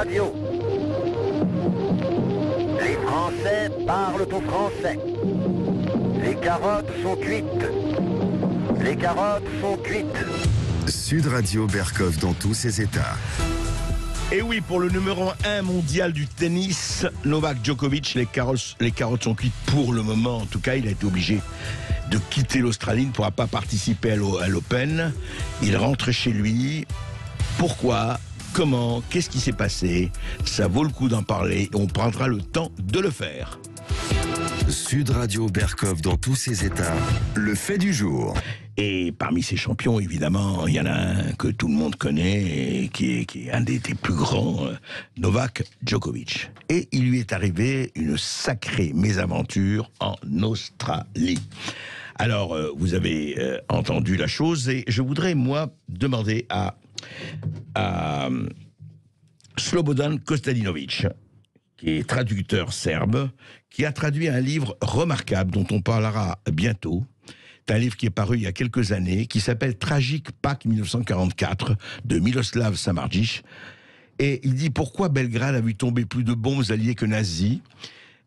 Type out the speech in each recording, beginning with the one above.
Radio. Les Français parlent aux Français. Les carottes sont cuites. Les carottes sont cuites. Sud Radio Berkov dans tous ses états. Et oui, pour le numéro 1 mondial du tennis, Novak Djokovic, les carottes sont cuites pour le moment. En tout cas, il a été obligé de quitter l'Australie, il ne pourra pas participer à l'Open. Il rentre chez lui. Pourquoi ? Comment ? Qu'est-ce qui s'est passé ? Ça vaut le coup d'en parler. On prendra le temps de le faire. Sud Radio Berkov dans tous ses états, le fait du jour. Et parmi ces champions, évidemment, il y en a un que tout le monde connaît, et qui est un des plus grands, Novak Djokovic. Et il lui est arrivé une sacrée mésaventure en Australie. Alors, vous avez entendu la chose, et je voudrais, moi, demander à Slobodan Kostadinovic, qui est traducteur serbe, qui a traduit un livre remarquable dont on parlera bientôt. C'est un livre qui est paru il y a quelques années, qui s'appelle Tragique Pâques 1944, de Miloslav Samardžić. Et il dit pourquoi Belgrade a vu tomber plus de bombes alliées que nazis.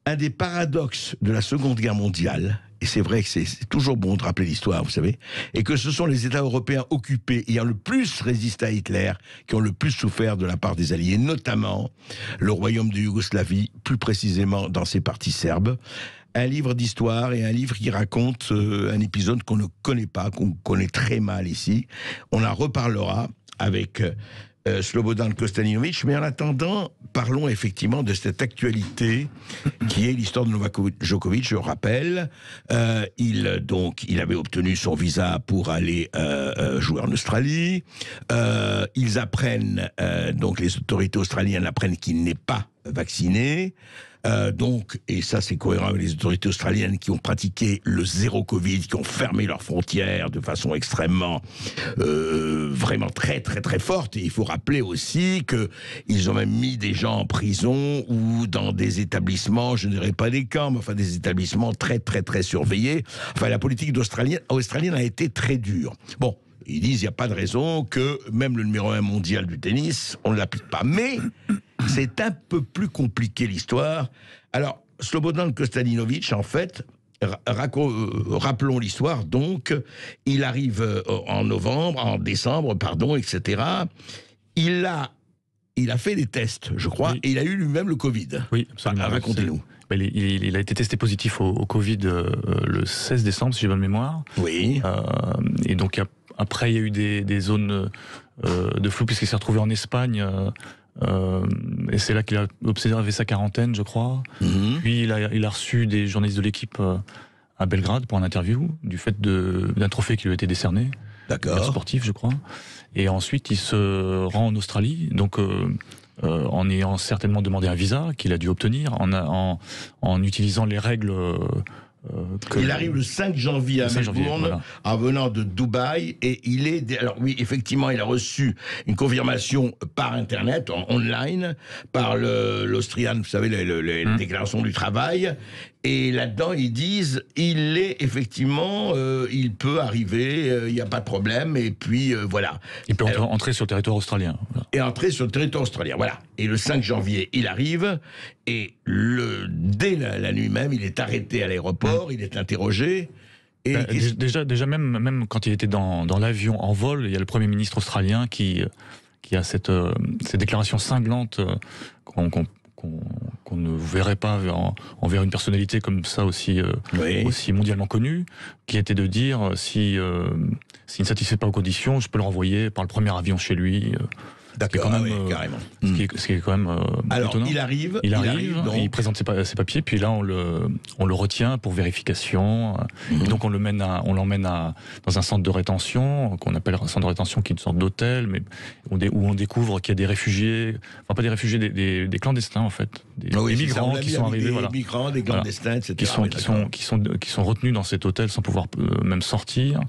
Un des paradoxes de la Seconde Guerre mondiale, et c'est vrai que c'est toujours bon de rappeler l'histoire, vous savez, et que ce sont les États européens occupés ayant le plus résisté à Hitler qui ont le plus souffert de la part des Alliés, notamment le royaume de Yougoslavie, plus précisément dans ses parties serbes. Un livre d'histoire et un livre qui raconte un épisode qu'on ne connaît pas, qu'on connaît très mal ici. On en reparlera avec Slobodan Kostadinovic, mais en attendant, parlons effectivement de cette actualité qui est l'histoire de Novak Djokovic. Je rappelle, il avait obtenu son visa pour aller jouer en Australie. Ils apprennent, donc les autorités australiennes apprennent qu'il n'est pas vacciné. Et ça c'est cohérent avec les autorités australiennes qui ont pratiqué le zéro Covid, qui ont fermé leurs frontières de façon extrêmement, vraiment très très très forte. Et il faut rappeler aussi qu'ils ont même mis des gens en prison ou dans des établissements, je ne dirais pas des camps, mais enfin des établissements très très très surveillés. Enfin, la politique australienne a été très dure. Bon, ils disent il n'y a pas de raison que même le numéro 1 mondial du tennis, on ne l'applique pas. Mais c'est un peu plus compliqué l'histoire. Alors, Slobodan Kostadinovic, en fait, rappelons l'histoire, donc, il arrive en décembre, etc. Il a fait des tests, je crois, oui. Et il a eu lui-même le Covid. Oui, absolument. Racontez-nous. Il a été testé positif au Covid le 16 décembre, si j'ai bonne mémoire. Oui. Et donc, après, il y a eu des zones de flou, puisqu'il s'est retrouvé en Espagne. Et c'est là qu'il a observé sa quarantaine, je crois. Mm-hmm. Puis il a reçu des journalistes de l'équipe à Belgrade pour un interview du fait d'un trophée qui lui a été décerné. D'accord. Sportif, je crois. Et ensuite, il se rend en Australie, donc en ayant certainement demandé un visa qu'il a dû obtenir, en utilisant les règles. Il arrive le 5 janvier à Melbourne, voilà, en venant de Dubaï, et il est... Alors oui, effectivement, il a reçu une confirmation par Internet, en online, par l'Austrian, vous savez, les déclarations du travail, et là-dedans, ils disent, il est effectivement, il peut arriver, il n'y a pas de problème, et puis voilà. Il peut entrer sur le territoire australien. Voilà. Et entrer sur le territoire australien, voilà. Et le 5 janvier, il arrive, et dès la nuit même, il est arrêté à l'aéroport, il est interrogé. Et déjà même quand il était dans l'avion en vol, il y a le Premier ministre australien qui a cette déclaration cinglante qu'on ne verrait pas envers une personnalité comme ça aussi mondialement connue, qui était de dire s'il ne satisfait pas aux conditions, je peux le renvoyer par le premier avion chez lui. D'accord, carrément. Ce qui est quand même alors, étonnant. Il arrive, donc... il présente ses papiers, puis là on le retient pour vérification. Et donc on l'emmène dans un centre de rétention qu'on appelle un centre de rétention, qui est une sorte d'hôtel, mais où on découvre qu'il y a des réfugiés, enfin pas des réfugiés, des clandestins en fait, des migrants qui sont arrivés, des migrants, des clandestins, etc. Qui sont retenus dans cet hôtel sans pouvoir même sortir.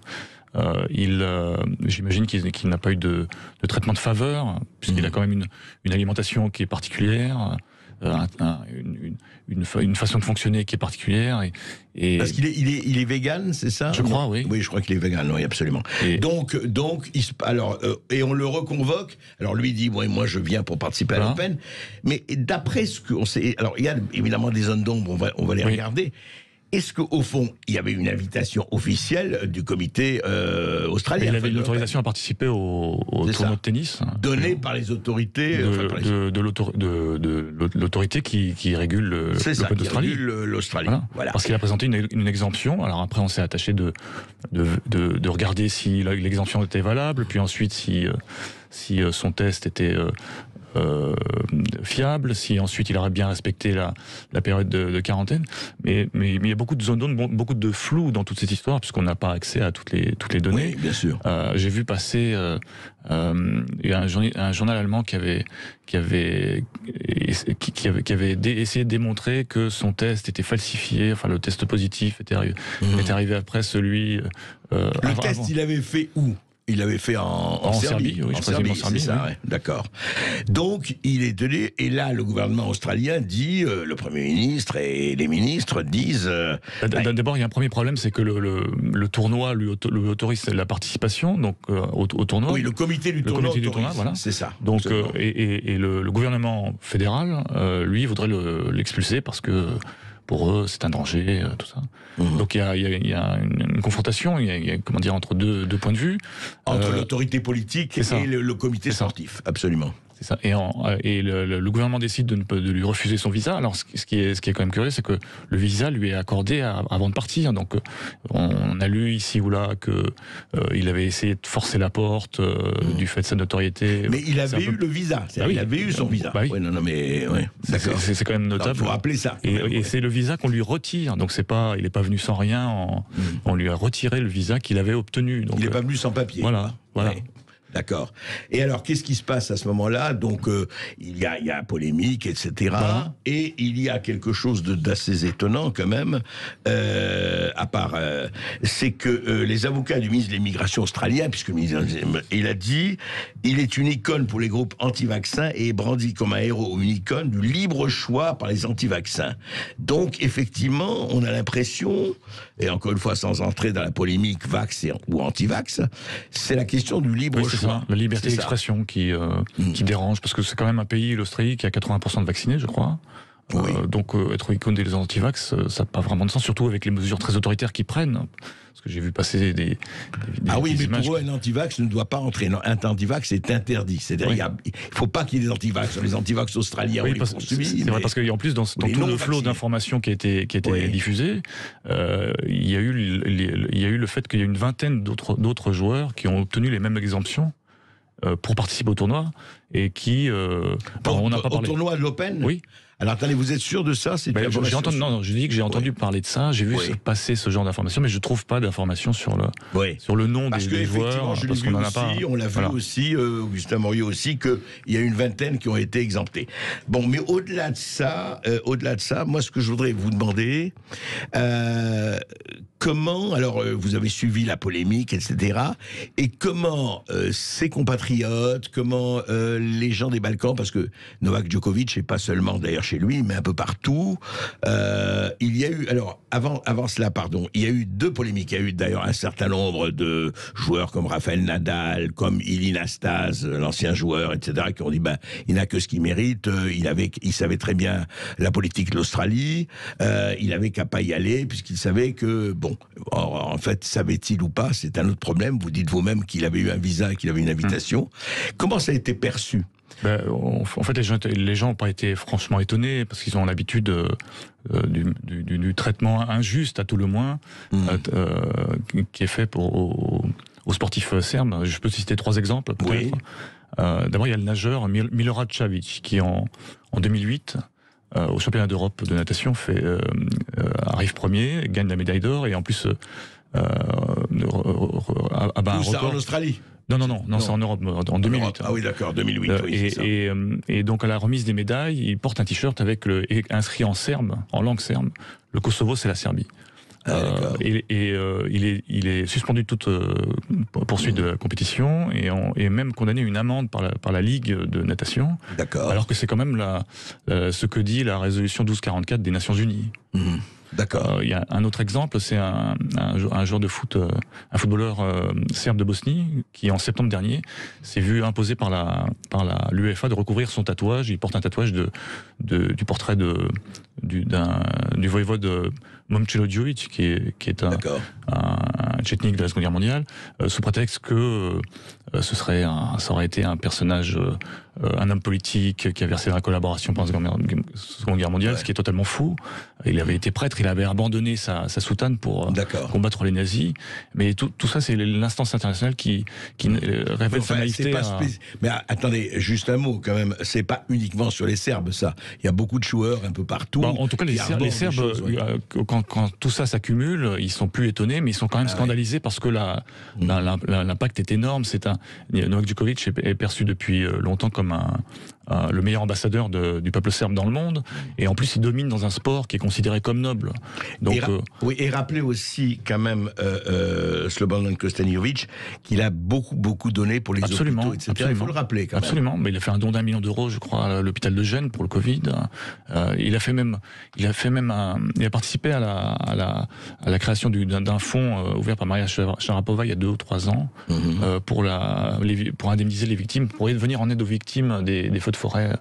J'imagine qu'il n'a pas eu de traitement de faveur, puisqu'il a quand même une alimentation qui est particulière. une façon de fonctionner qui est particulière. Parce qu'il est vegan, c'est ça? Je crois, oui. Oui, je crois qu'il est vegan, oui, absolument. Donc, et on le reconvoque. Alors lui dit, moi je viens pour participer à l'Open. Mais d'après ce qu'on sait, alors il y a évidemment des zones d'ombre, on va les regarder. Est-ce qu'au fond, il y avait une invitation officielle du comité australien? Il avait une autorisation à participer au tournoi de tennis. Donnée par les autorités... de l'autorité qui régule l'Open d'Australie. l'Australie. Voilà. Parce qu'il a présenté une exemption. Alors après, on s'est attaché de regarder si l'exemption était valable, puis ensuite si son test était... fiable, si ensuite il aurait bien respecté la période de quarantaine, mais il y a beaucoup de zones d'ombre, beaucoup de flou dans toute cette histoire, puisqu'on n'a pas accès à toutes les données. Oui, bien sûr. J'ai vu passer il y a un journal allemand qui avait essayé de démontrer que son test était falsifié, enfin le test positif était arrivé après celui... le test, il avait fait où? Il l'avait fait en Serbie. Oui, en Serbie, c'est ça, oui. Ouais, d'accord. Donc, il est donné, et là, le gouvernement australien dit, le Premier ministre et les ministres disent... D'abord, il y a un premier problème, c'est que le tournoi lui autorise la participation donc, au tournoi. Oui, le comité du tournoi, voilà. C'est ça. Donc, et le gouvernement fédéral, lui, voudrait l'expulser parce que... Pour eux, c'est un danger, tout ça. Donc il y a une confrontation, il y a comment dire, entre deux points de vue. Entre l'autorité politique et le comité sportif, absolument. C'est ça. Et le gouvernement décide de lui refuser son visa. Alors, ce qui est quand même curieux, c'est que le visa lui est accordé avant de partir. Donc, on a lu ici ou là que il avait essayé de forcer la porte du fait de sa notoriété. Mais il avait eu le visa. Il avait eu son visa. Bah oui. Ouais, mais d'accord. C'est quand même notable. Il faut rappeler ça. Et c'est le visa qu'on lui retire. Donc, il n'est pas venu sans rien. On lui a retiré le visa qu'il avait obtenu. Donc, il n'est pas venu sans papier. Voilà. Ouais. D'accord. Et alors, qu'est-ce qui se passe à ce moment-là? Donc, il y a polémique, etc. Voilà. Et il y a quelque chose d'assez étonnant, quand même, à part... c'est que les avocats du ministre de l'Immigration australien, puisque le ministre, il a dit, il est une icône pour les groupes anti-vaccins et est brandi comme un héros ou une icône du libre choix par les anti-vaccins. Donc, effectivement, on a l'impression, et encore une fois, sans entrer dans la polémique vax ou anti-vax, c'est la question du libre choix. La liberté d'expression qui dérange, parce que c'est quand même un pays, l'Australie, qui a 80% de vaccinés, je crois. Oui. Donc être icône des anti-vax, ça n'a pas vraiment de sens, surtout avec les mesures très autoritaires qu'ils prennent. Parce que j'ai vu passer des mais pour eux, un anti-vax ne doit pas entrer. Non, un anti-vax est interdit. C'est-à-dire, il ne faut pas qu'il y ait des anti-vax. Les anti-vax australiens, on les poursuit. C'est vrai, parce qu'en plus, dans tout le flot d'informations qui a été diffusé, il y a eu le fait qu'il y a une vingtaine d'autres joueurs qui ont obtenu les mêmes exemptions pour participer au tournoi et qui... on n'a pas parlé. Au tournoi de l'Open? Oui. Alors attendez, vous êtes sûr de ça? Je dis que j'ai entendu parler de ça, j'ai vu passer ce genre d'informations, mais je ne trouve pas d'informations sur le nom des joueurs. Parce qu'on en a pas. On l'a vu aussi, Augustin Moriot aussi, qu'il y a une vingtaine qui ont été exemptés. Bon, mais au-delà de ça, moi ce que je voudrais vous demander, comment, alors vous avez suivi la polémique, etc., et comment ses compatriotes, comment les gens des Balkans, parce que Novak Djokovic, et pas seulement d'ailleurs chez lui, mais un peu partout, il y a eu, alors avant cela, il y a eu deux polémiques. Il y a eu d'ailleurs un certain nombre de joueurs comme Rafael Nadal, comme Ilie Nastase, l'ancien joueur, etc., qui ont dit, il n'a que ce qu'il mérite, il savait très bien la politique de l'Australie, il avait qu'à pas y aller, puisqu'il savait que, or, en fait, savait-il ou pas, c'est un autre problème. Vous dites vous-même qu'il avait eu un visa, qu'il avait une invitation. Comment ça a été perçu? En fait, les gens n'ont pas été franchement étonnés parce qu'ils ont l'habitude du traitement injuste, à tout le moins, qui est fait aux sportifs serbes. Je peux citer 3 exemples, peut-être. Oui. D'abord, il y a le nageur Milorad Čavić qui, en 2008, au championnat d'Europe de natation, arrive premier, gagne la médaille d'or et en plus abat un record. En Australie? Non, c'est en Europe, en 2008. Ah oui, d'accord, 2008, oui, et donc, à la remise des médailles, il porte un t-shirt avec inscrit en serbe, en langue serbe, le Kosovo, c'est la Serbie. Il est suspendu de toute poursuite de la compétition et même condamné à une amende par la Ligue de natation. D'accord. Alors que c'est quand même ce que dit la résolution 1244 des Nations Unies. D'accord. Il y a un autre exemple, c'est un joueur de foot, un footballeur serbe de Bosnie, qui en septembre dernier s'est vu imposer par l'UEFA de recouvrir son tatouage. Il porte un tatouage du portrait du voïvode Momcilo Djovic, qui est un tchétnik de la Seconde Guerre mondiale, sous prétexte que ça aurait été un personnage, un homme politique qui a versé dans la collaboration pendant la Seconde Guerre mondiale, ce qui est totalement fou. Il avait été prêtre, il avait abandonné sa soutane pour combattre les nazis. Mais tout ça, c'est l'instance internationale qui révèle sa naïveté. Mais attendez, juste un mot quand même. C'est pas uniquement sur les Serbes, ça. Il y a beaucoup de joueurs un peu partout. En tout cas, les Serbes, quand tout ça s'accumule, ils sont plus étonnés, mais ils sont quand même scandalisés parce que l'impact est énorme. Novak Djokovic est perçu depuis longtemps comme le meilleur ambassadeur du peuple serbe dans le monde, et en plus il domine dans un sport qui est considéré comme noble. Donc, et rappelez aussi quand même Slobodan Kostadinovic qu'il a beaucoup donné pour les hôpitaux, etc. Il faut le rappeler quand même. Absolument, mais il a fait un don d'1 million d'euros, je crois, à l'hôpital de Gênes pour le Covid. Il a participé à la création d'un fonds ouvert par Maria Sharapova il y a 2 ou 3 ans pour indemniser les victimes, pour venir en aide aux victimes des feux de forêt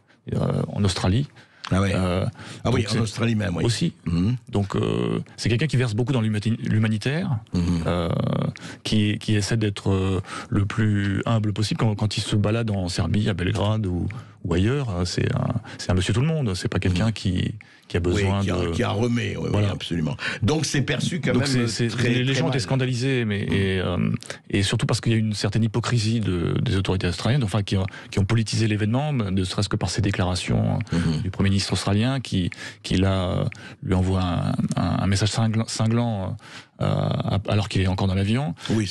en Australie. Oui, en Australie même, oui. Aussi. Donc, c'est quelqu'un qui verse beaucoup dans l'humanitaire, qui essaie d'être le plus humble possible quand il se balade en Serbie, à Belgrade ou ailleurs. C'est un monsieur tout le monde. C'est pas quelqu'un qui a besoin qui a remet, voilà. Absolument. Donc c'est perçu quand même les gens étaient scandalisés, et surtout parce qu'il y a une certaine hypocrisie des autorités australiennes, enfin qui ont politisé l'événement, ne serait-ce que par ces déclarations du Premier ministre australien qui lui envoie un message cinglant alors qu'il est encore dans l'avion. Oui,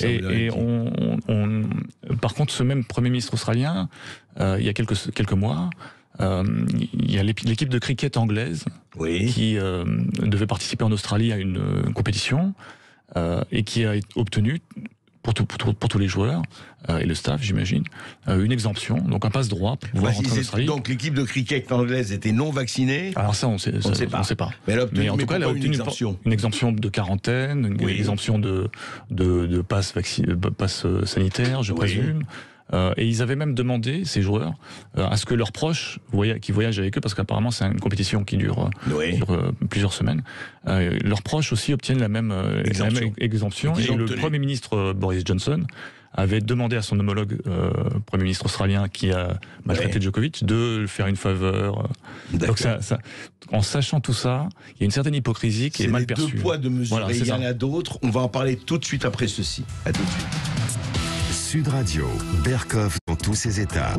par contre, ce même Premier ministre australien, il y a quelques mois, il y a l'équipe de cricket anglaise qui devait participer en Australie à une compétition et qui a obtenu pour tous les joueurs et le staff, j'imagine, une exemption, donc un passe-droit pour pouvoir rentrer en Australie. Donc l'équipe de cricket anglaise était non vaccinée. Alors ça, on ne sait pas. Mais en tout cas, elle a obtenu une exemption de quarantaine, une exemption de passe sanitaire, je présume. Et ils avaient même demandé, ces joueurs, à ce que leurs proches qui voyagent avec eux, parce qu'apparemment c'est une compétition qui dure plusieurs semaines, leurs proches aussi obtiennent la même exemption. Et le Premier ministre Boris Johnson avait demandé à son homologue Premier ministre australien qui a maltraité Djokovic de faire une faveur. Donc en sachant tout ça, il y a une certaine hypocrisie qui est mal perçue. C'est les 2 poids, 2 mesures. Voilà, il y en a d'autres. On va en parler tout de suite après ceci. À tout de suite. Sud Radio, Berkov dans tous ses états.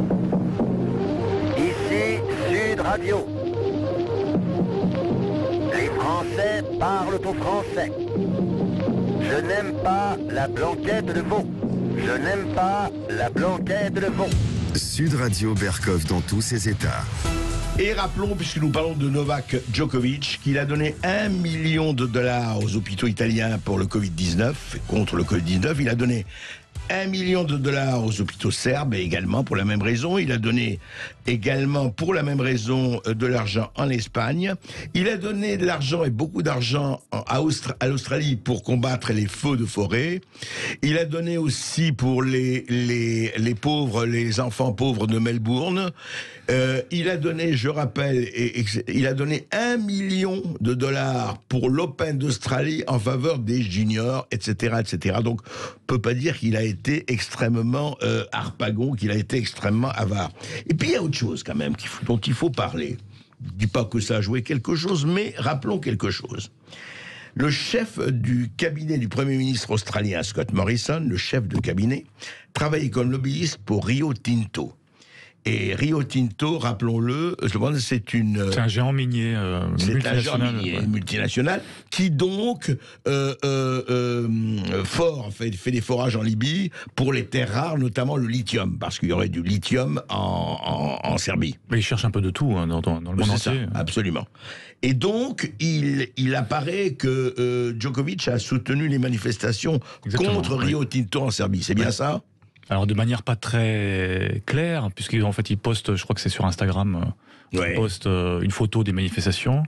Ici Sud Radio. Les Français parlent au français. Je n'aime pas la blanquette de veau. Je n'aime pas la blanquette de veau. Sud Radio, Berkov dans tous ses états. Et rappelons, puisque nous parlons de Novak Djokovic, qu'il a donné $1 million aux hôpitaux italiens pour le Covid-19, contre le Covid-19. Il a donné $1 million aux hôpitaux serbes, et également pour la même raison. Il a donné également pour la même raison de l'argent en Espagne. Il a donné de l'argent et beaucoup d'argent à l'Australie pour combattre les feux de forêt. Il a donné aussi pour les pauvres, les enfants pauvres de Melbourne. Il a donné, je rappelle, il a donné $1 million pour l'Open d'Australie en faveur des juniors, etc., etc. Donc, on peut pas dire qu'il a été extrêmement harpagon, qu'il a été extrêmement avare. Et puis, il y a autre chose quand même dont il faut parler. Je ne dis pas que ça a joué quelque chose, mais rappelons quelque chose. Le chef du cabinet du Premier ministre australien, Scott Morrison, le chef de cabinet, travaillait comme lobbyiste pour Rio Tinto. Et Rio Tinto, rappelons-le, c'est un géant minier multinational qui donc fait des forages en Libye pour les terres rares, notamment le lithium, parce qu'il y aurait du lithium en Serbie. Mais il cherche un peu de tout dans le monde entier. Ça, absolument. Et donc, il apparaît que Djokovic a soutenu les manifestations contre Rio Tinto en Serbie. C'est bien ça ? Alors de manière pas très claire, puisqu'en fait il poste, je crois que c'est sur Instagram, il poste une photo des manifestations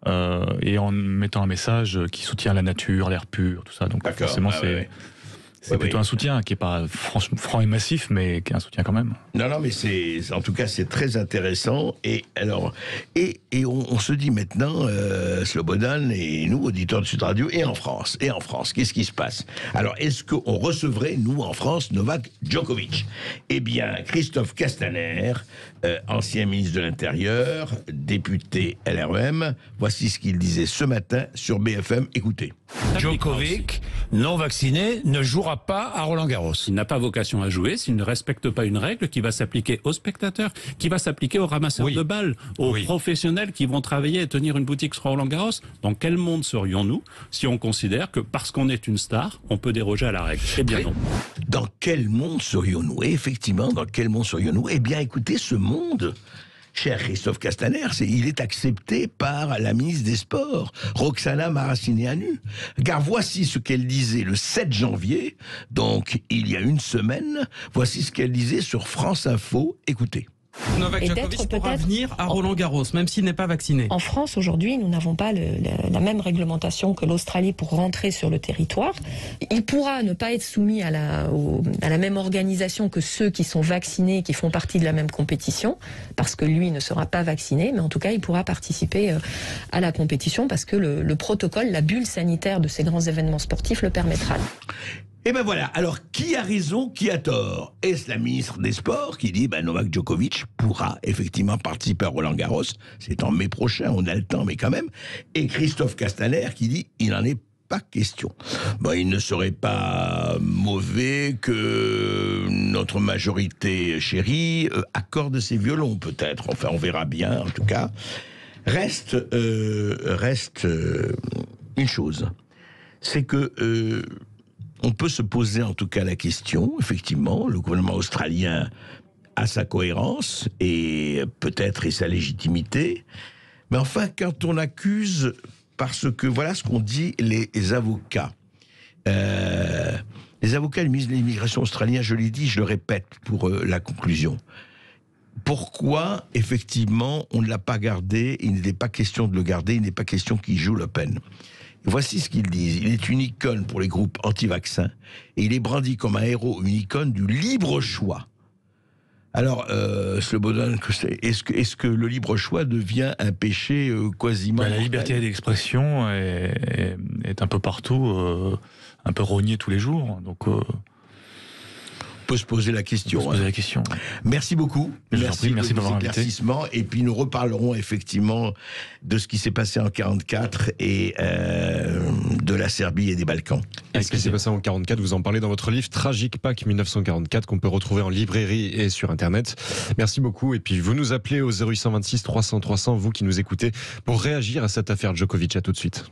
et en mettant un message qui soutient la nature, l'air pur, tout ça. Donc forcément c'est plutôt un soutien qui est pas franc et massif, mais qui est un soutien quand même. Non, mais en tout cas c'est très intéressant. Et alors on se dit maintenant, Slobodan et nous auditeurs de Sud Radio, et en France, qu'est-ce qui se passe ? Alors est-ce qu'on recevrait nous en France Novak Djokovic ? Eh bien, Christophe Castaner, ancien ministre de l'Intérieur, député LREM, voici ce qu'il disait ce matin sur BFM. Écoutez. Djokovic, non vacciné, ne jouera pas à Roland-Garros. Il n'a pas vocation à jouer s'il ne respecte pas une règle qui va s'appliquer aux spectateurs, qui va s'appliquer aux ramasseurs de balles, aux professionnels qui vont travailler et tenir une boutique sur Roland-Garros. Dans quel monde serions-nous si on considère que parce qu'on est une star, on peut déroger à la règle ? Eh bien non. Dans quel monde serions-nous ? Et effectivement, dans quel monde serions-nous ? Eh bien, écoutez, ce monde, cher Christophe Castaner, il est accepté par la ministre des Sports, Roxana Maracineanu. Car voici ce qu'elle disait le 7 janvier, donc il y a une semaine, voici ce qu'elle disait sur France Info. Écoutez. Novak Djokovic pourra venir à Roland-Garros, même s'il n'est pas vacciné. En France, aujourd'hui, nous n'avons pas la même réglementation que l'Australie pour rentrer sur le territoire. Il pourra ne pas être soumis à la même organisation que ceux qui sont vaccinés, qui font partie de la même compétition, parce que lui ne sera pas vacciné, mais en tout cas, il pourra participer à la compétition, parce que le protocole, la bulle sanitaire de ces grands événements sportifs le permettra. Et ben voilà, alors qui a raison, qui a tort ? Est-ce la ministre des Sports qui dit Novak Djokovic pourra effectivement participer à Roland-Garros, c'est en mai prochain, on a le temps mais quand même, et Christophe Castaner qui dit il n'en est pas question. Il ne serait pas mauvais que notre majorité chérie accorde ses violons peut-être, enfin on verra bien en tout cas. Reste une chose, c'est que on peut se poser en tout cas la question, effectivement, le gouvernement australien a sa cohérence et peut-être sa légitimité, mais enfin quand on accuse, parce que voilà ce qu'ont dit les avocats. Les avocats du ministre de l'Immigration australien, je l'ai dit, je le répète pour la conclusion. Pourquoi, effectivement, on ne l'a pas gardé, il n'était pas question de le garder, il n'est pas question qu'il joue Le Pen. Voici ce qu'ils disent. Il est une icône pour les groupes anti-vaccins et il est brandi comme un héros, une icône du libre choix. Alors, Slobodan, est-ce que le libre choix devient un péché quasiment... La liberté d'expression est un peu partout, un peu rognée tous les jours. Donc, on peut se poser la question. Merci beaucoup. Merci de m'avoir invité. Et puis nous reparlerons effectivement de ce qui s'est passé en 1944 et de la Serbie et des Balkans. Et ce qui s'est passé en 1944, vous en parlez dans votre livre Tragique Pâques 1944 qu'on peut retrouver en librairie et sur Internet. Merci beaucoup. Et puis vous nous appelez au 0826 300 300, vous qui nous écoutez, pour réagir à cette affaire Djokovic. À tout de suite.